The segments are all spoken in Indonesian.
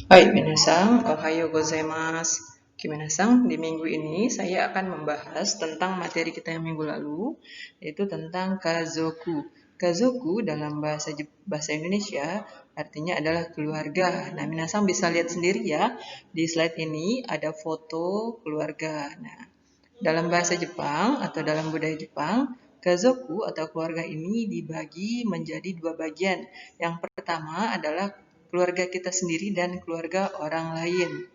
Hai minasan, ohayo gozaimasu. Oke minasan, di minggu ini saya akan membahas tentang materi kita yang minggu lalu, yaitu tentang kazoku. Kazoku dalam bahasa Indonesia artinya adalah keluarga. Nah, minasan bisa lihat sendiri ya, di slide ini ada foto keluarga. Nah, dalam bahasa Jepang atau dalam budaya Jepang, kazoku atau keluarga ini dibagi menjadi dua bagian. Yang pertama adalah keluarga kita sendiri dan keluarga orang lain.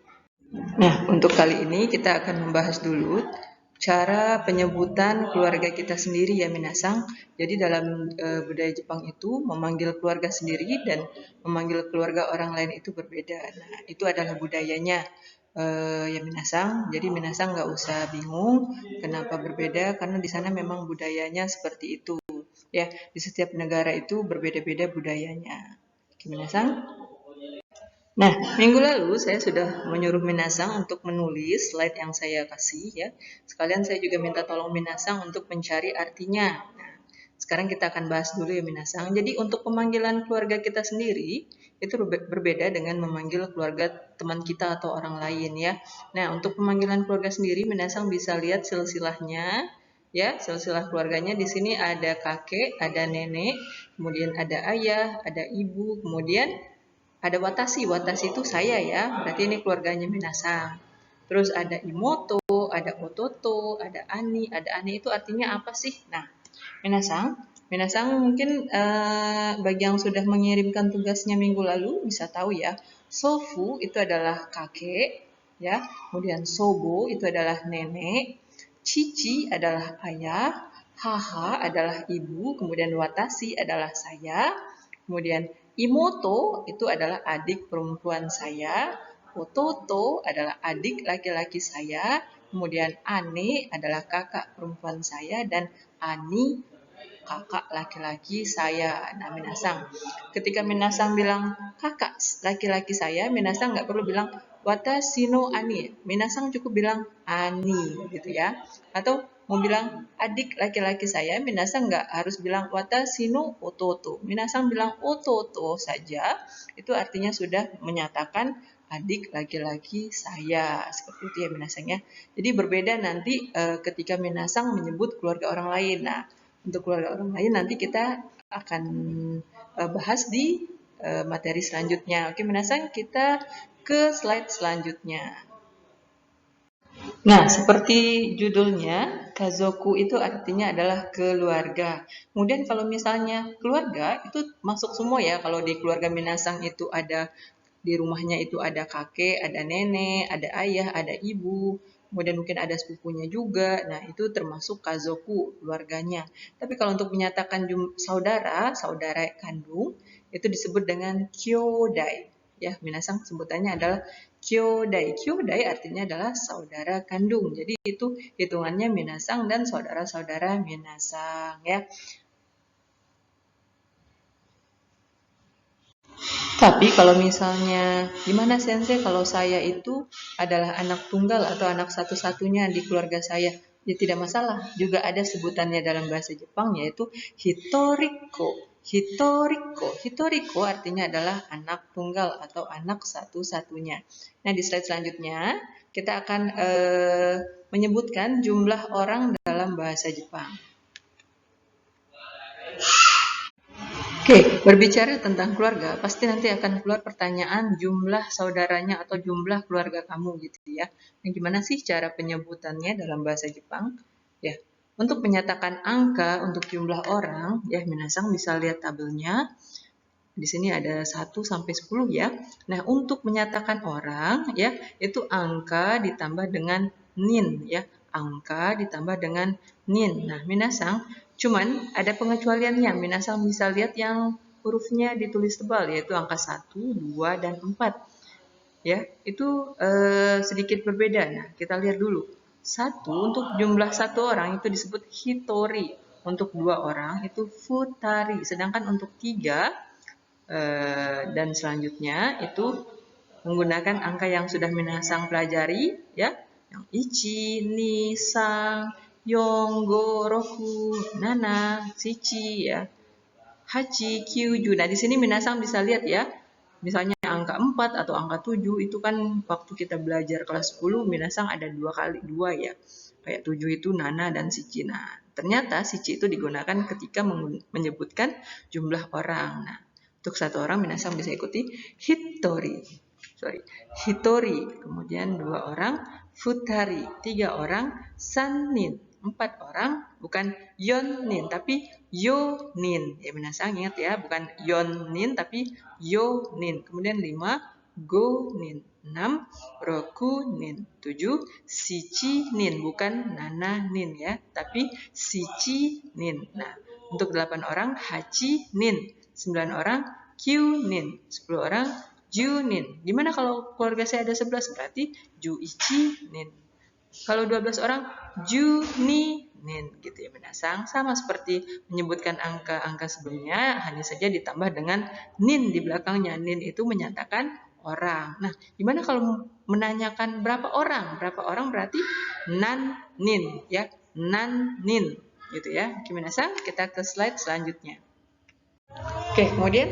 Nah, untuk kali ini kita akan membahas dulu cara penyebutan keluarga kita sendiri ya minasang. Jadi dalam budaya Jepang itu memanggil keluarga sendiri dan memanggil keluarga orang lain itu berbeda. Nah, itu adalah budayanya ya minasang. Jadi minasang nggak usah bingung kenapa berbeda karena di sana memang budayanya seperti itu. Ya, di setiap negara itu berbeda-beda budayanya. Oke, minasang. Nah, minggu lalu saya sudah menyuruh Minasang untuk menulis slide yang saya kasih ya. Sekalian saya juga minta tolong Minasang untuk mencari artinya. Nah, sekarang kita akan bahas dulu ya Minasang. Jadi untuk pemanggilan keluarga kita sendiri itu berbeda dengan memanggil keluarga teman kita atau orang lain ya. Nah, untuk pemanggilan keluarga sendiri Minasang bisa lihat silsilahnya ya, silsilah keluarganya di sini ada kakek, ada nenek, kemudian ada ayah, ada ibu, kemudian ada Watashi. Watashi itu saya ya, berarti ini keluarganya Minasang. Terus ada Imoto, ada Ototo, ada Ani. Ada Ani itu artinya apa sih? Nah, Minasang, Minasang mungkin bagi yang sudah mengirimkan tugasnya minggu lalu bisa tahu ya. Sofu itu adalah kakek, ya. Kemudian Sobo itu adalah nenek, Cici adalah ayah, Haha adalah ibu, kemudian Watashi adalah saya, kemudian Imoto itu adalah adik perempuan saya, Ototo adalah adik laki-laki saya, kemudian Ane adalah kakak perempuan saya, dan Ani kakak laki-laki saya. Nah, Minasang, ketika Minasang bilang kakak laki-laki saya, Minasang nggak perlu bilang watashi no ani. Minasang cukup bilang ani gitu ya. Atau mau bilang adik laki-laki saya, Minasang nggak harus bilang watashi no ototo. Minasang bilang ototo saja, itu artinya sudah menyatakan adik laki-laki saya. Seperti itu ya Minasang ya. Jadi berbeda nanti ketika Minasang menyebut keluarga orang lain. Nah, untuk keluarga orang lain nanti kita akan bahas di materi selanjutnya. Oke, Minasang, kita ke slide selanjutnya. Nah, seperti judulnya, kazoku itu artinya adalah keluarga. Kemudian kalau misalnya keluarga itu masuk semua ya. Kalau di keluarga Minasang itu ada di rumahnya itu ada kakek, ada nenek, ada ayah, ada ibu, kemudian mungkin ada sepupunya juga. Nah, itu termasuk kazoku, keluarganya. Tapi kalau untuk menyatakan saudara, saudara kandung, itu disebut dengan kyodai. Ya, minasang sebutannya adalah kyodai. Kyodai artinya adalah saudara kandung. Jadi itu hitungannya minasang dan saudara-saudara minasang ya. Tapi kalau misalnya, gimana Sensei kalau saya itu adalah anak tunggal atau anak satu-satunya di keluarga saya? Ya tidak masalah, juga ada sebutannya dalam bahasa Jepang yaitu hitoriko. Hitoriko. Hitoriko artinya adalah anak tunggal atau anak satu-satunya. Nah di slide selanjutnya kita akan menyebutkan jumlah orang dalam bahasa Jepang. Oke, berbicara tentang keluarga, pasti nanti akan keluar pertanyaan jumlah saudaranya atau jumlah keluarga kamu gitu ya. Nah, gimana sih cara penyebutannya dalam bahasa Jepang? Ya, untuk menyatakan angka untuk jumlah orang, ya minasang bisa lihat tabelnya. Di sini ada 1 sampai 10 ya. Nah, untuk menyatakan orang ya, itu angka ditambah dengan nin ya. Angka ditambah dengan nin. Nah, minasang cuman ada pengecualiannya. Minasang bisa lihat yang hurufnya ditulis tebal yaitu angka 1, 2 dan 4. Ya, itu sedikit berbeda. Nah, kita lihat dulu. 1 untuk jumlah 1 orang itu disebut hitori. Untuk 2 orang itu futari. Sedangkan untuk 3 dan selanjutnya itu menggunakan angka yang sudah minasang pelajari ya, yang ichi, ni, sang, yonggo, roku, nana, shichi ya, hachi, kyuju. Nah di sini minasang bisa lihat ya, misalnya angka 4 atau angka 7 itu kan waktu kita belajar kelas 10 minasang ada 2 kali 2 ya. Kayak 7 itu Nana dan Sici. Nah, ternyata Sici itu digunakan ketika menyebutkan jumlah orang. Nah, untuk satu orang minasang bisa ikuti Hitori. Kemudian 2 orang Futari, 3 orang Sannin, 4 orang bukan Yonin tapi Yonin. Ya minasang ingat ya, bukan Yonin tapi Yonin. Kemudian 5 Gonin, 6 Rokunin, 7 Shichinin, bukan Nananin ya, tapi Shichinin. Nah, untuk 8 orang Hachinin, 9 orang Kyunin, 10 orang Junin. Gimana kalau keluarga saya ada 11? Berarti Juichinin. Kalau 12 orang Juninin gitu ya minasang. Sama seperti menyebutkan angka-angka sebelumnya, hanya saja ditambah dengan nin di belakangnya. Nin itu menyatakan orang. Nah, gimana kalau menanyakan berapa orang? Berapa orang berarti nan-nin ya. Nan-nin gitu ya. Oke minasang, kita ke slide selanjutnya. Oke, kemudian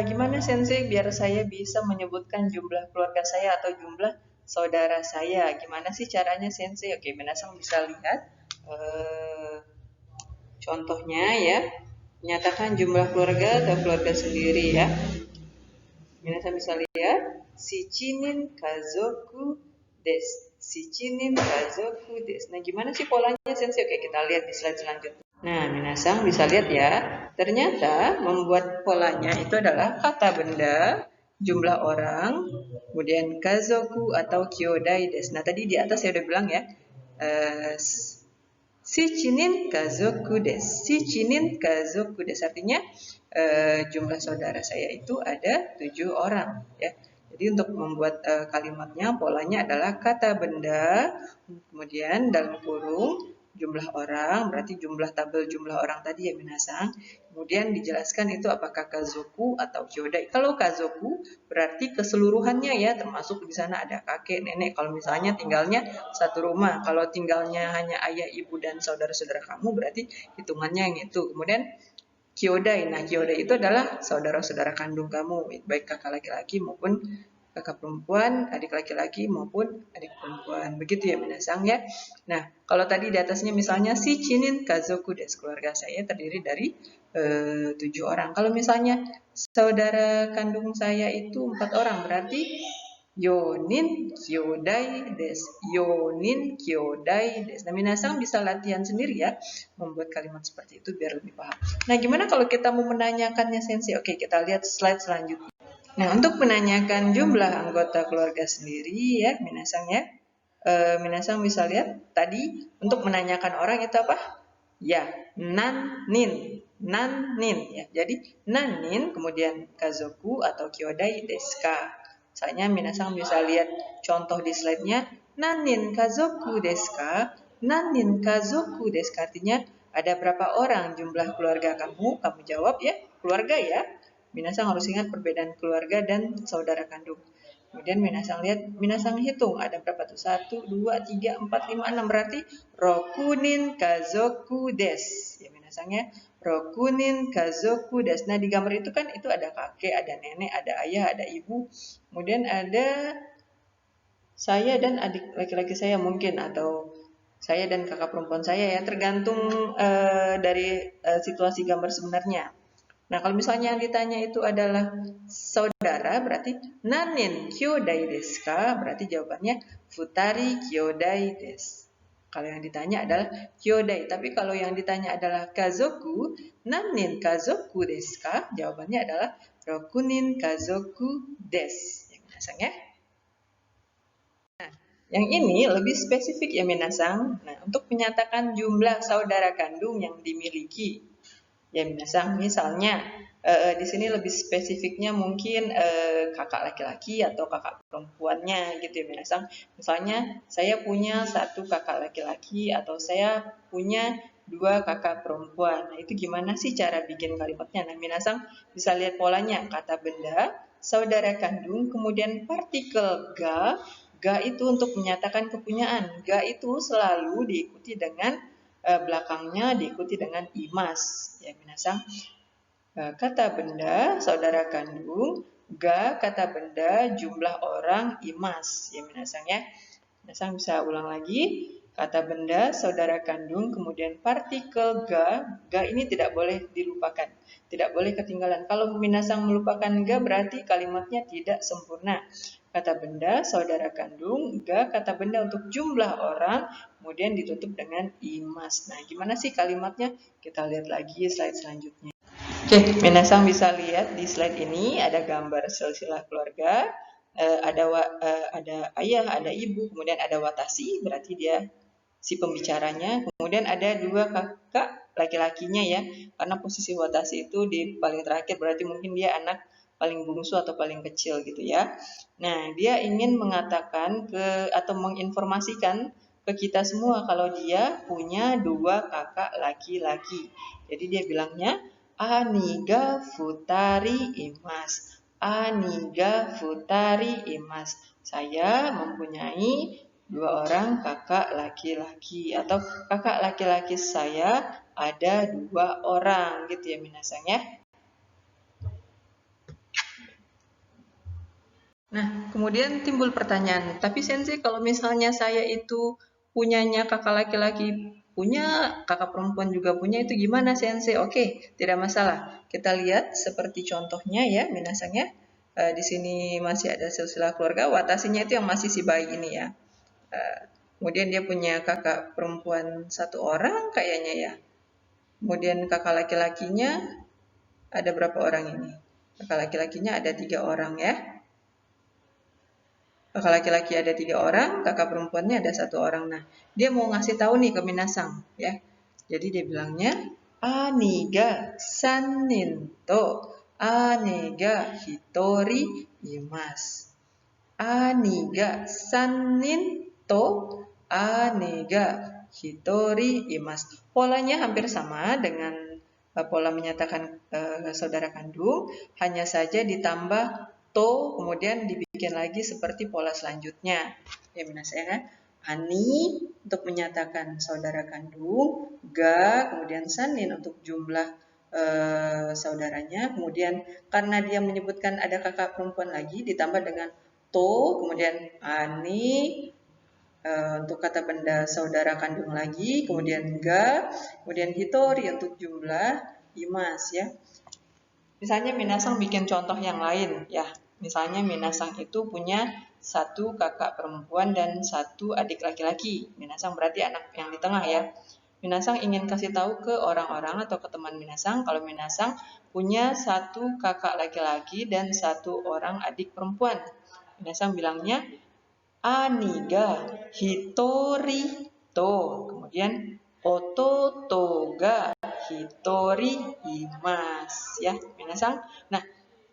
gimana Sensei biar saya bisa menyebutkan jumlah keluarga saya atau jumlah saudara saya? Gimana sih caranya Sensei? Oke, minasang bisa lihat contohnya ya. Menyatakan jumlah keluarga atau keluarga sendiri ya. Minasang bisa lihat Shichinin kazoku desu. Shichinin kazoku desu. Nah, gimana sih polanya Sensei? Oke, kita lihat di slide selanjutnya. Nah, minasang bisa lihat ya, ternyata membuat polanya itu adalah kata benda, jumlah orang, kemudian kazoku atau kyodai desu. Nah, tadi di atas saya udah bilang ya, shichinin kazoku desu. Shichinin kazoku desu artinya jumlah saudara saya itu ada 7 orang ya. Jadi untuk membuat kalimatnya, polanya adalah kata benda, kemudian dalam kurung jumlah orang, berarti jumlah tabel jumlah orang tadi ya minasang. Kemudian dijelaskan itu apakah kazoku atau kyodai. Kalau kazoku berarti keseluruhannya ya, termasuk di sana ada kakek, nenek. Kalau misalnya tinggalnya satu rumah, kalau tinggalnya hanya ayah, ibu dan saudara-saudara kamu berarti hitungannya yang itu. Kemudian kyodai. Nah, kyodai itu adalah saudara-saudara kandung kamu, baik kakak laki-laki maupun kakak perempuan, adik laki-laki maupun adik perempuan. Begitu ya minasang ya. Nah, kalau tadi di atasnya misalnya Shichinin kazoku desu, keluarga saya terdiri dari 7 orang. Kalau misalnya saudara kandung saya itu 4 orang, berarti Yonin kyodai desu. Yonin kyodai desu. Nah, minasang bisa latihan sendiri ya, membuat kalimat seperti itu biar lebih paham. Nah, gimana kalau kita mau menanyakannya Sensei? Oke, kita lihat slide selanjutnya. Nah, untuk menanyakan jumlah anggota keluarga sendiri ya, minasang ya. Minasang bisa lihat tadi untuk menanyakan orang itu apa? Ya, nan-nin. Nan-nin ya. Jadi nan-nin kemudian kazoku atau kyodai desu ka. Misalnya minasang bisa lihat contoh di slide-nya, nan-nin kazoku desu ka? Nan-nin kazoku desu ka artinya ada berapa orang jumlah keluarga kamu? Kamu jawab ya, keluarga ya. Minasang harus ingat perbedaan keluarga dan saudara kandung. Kemudian minasang lihat, minasang hitung ada berapa tuh? 1, 2, 3, 4, 5, 6 berarti rokunin kazoku des. Ya minasang ya, rokunin kazoku des. Nah, di gambar itu kan itu ada kakek, ada nenek, ada ayah, ada ibu. Kemudian ada saya dan adik laki-laki saya mungkin, atau saya dan kakak perempuan saya ya, tergantung dari situasi gambar sebenarnya. Nah, kalau misalnya yang ditanya itu adalah saudara, berarti nanin kyodai desu ka? Berarti jawabannya futari kyodai desu. Kalau yang ditanya adalah kyodai, tapi kalau yang ditanya adalah kazoku, nanin kazoku desu ka? Jawabannya adalah rokunin kazoku desu. Yang minasang ya. Nah, yang ini lebih spesifik ya minasang. Nah, untuk menyatakan jumlah saudara kandung yang dimiliki ya minasang, misalnya di sini lebih spesifiknya mungkin kakak laki-laki atau kakak perempuannya gitu ya minasang. Misalnya saya punya 1 kakak laki-laki atau saya punya 2 kakak perempuan. Nah, itu gimana sih cara bikin kalimatnya? Nah, minasang bisa lihat polanya, kata benda, saudara kandung, kemudian partikel ga. Ga itu untuk menyatakan kepunyaan. Ga itu selalu diikuti dengan belakangnya diikuti dengan imas ya minasang. Kata benda saudara kandung Ga kata benda, jumlah orang, imas. Ya minasang ya. Minasang bisa ulang lagi. Kata benda, saudara kandung, kemudian partikel ga ini tidak boleh dilupakan. Tidak boleh ketinggalan. Kalau minasang melupakan ga berarti kalimatnya tidak sempurna. Kata benda, saudara kandung, ga kata benda untuk jumlah orang, kemudian ditutup dengan imas. Nah, gimana sih kalimatnya? Kita lihat lagi slide selanjutnya. Oke, minasang bisa lihat di slide ini ada gambar silsilah keluarga, ada ayah, ada ibu, kemudian ada watashi, berarti dia si pembicaranya. Kemudian ada dua kakak laki-lakinya ya, karena posisi watashi itu di paling terakhir, berarti mungkin dia anak paling bungsu atau paling kecil gitu ya. Nah, dia ingin mengatakan atau menginformasikan ke kita semua kalau dia punya dua kakak laki-laki. Jadi dia bilangnya Aniga Futari Imas. Aniga Futari Imas. Saya mempunyai dua orang kakak laki-laki, atau kakak laki-laki saya ada dua orang gitu ya minasang ya. Nah, kemudian timbul pertanyaan, tapi Sensei kalau misalnya saya itu punyanya kakak laki-laki punya, kakak perempuan juga punya, itu gimana Sensei? Oke, tidak masalah. Kita lihat seperti contohnya ya, minasang ya. Di sini masih ada silsilah keluarga, watashinya itu yang masih si bayi ini ya. Kemudian dia punya kakak perempuan satu orang kayaknya ya. Kemudian kakak laki-lakinya ada berapa orang ini? Kakak laki-lakinya ada 3 orang ya. Kakak laki-laki ada 3 orang, kakak perempuannya ada 1 orang. Nah, dia mau ngasih tahu nih ke minasang ya. Jadi dia bilangnya Aniga saninto Aniga hitori imas. Aniga saninto Aniga hitori imas. Polanya hampir sama dengan pola menyatakan saudara kandung, hanya saja ditambah to, kemudian dibikin lagi seperti pola selanjutnya. Ya, minasang ya. Ani untuk menyatakan saudara kandung, ga, kemudian sanin untuk jumlah saudaranya, kemudian karena dia menyebutkan ada kakak perempuan lagi, ditambah dengan to, kemudian ani, untuk kata benda saudara kandung lagi, kemudian ga, kemudian hitori untuk jumlah imas ya. Misalnya minasang bikin contoh yang lain ya. Misalnya minasang itu punya 1 kakak perempuan dan 1 adik laki-laki. Minasang berarti anak yang di tengah ya. Minasang ingin kasih tahu ke orang-orang atau ke teman minasang kalau minasang punya 1 kakak laki-laki dan 1 orang adik perempuan. Minasang bilangnya Aniga hitori to, kemudian ototoga hitori imas ya minasang. Nah,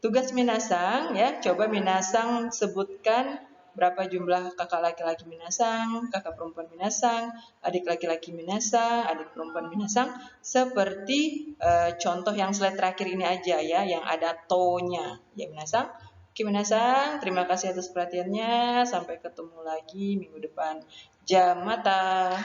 tugas minasang ya, coba minasang sebutkan berapa jumlah kakak laki-laki minasang, kakak perempuan minasang, adik laki-laki minasang, adik perempuan minasang, seperti contoh yang slide terakhir ini aja ya, yang ada to-nya ya minasang. Oke minasang, terima kasih atas perhatiannya. Sampai ketemu lagi minggu depan. Jamata.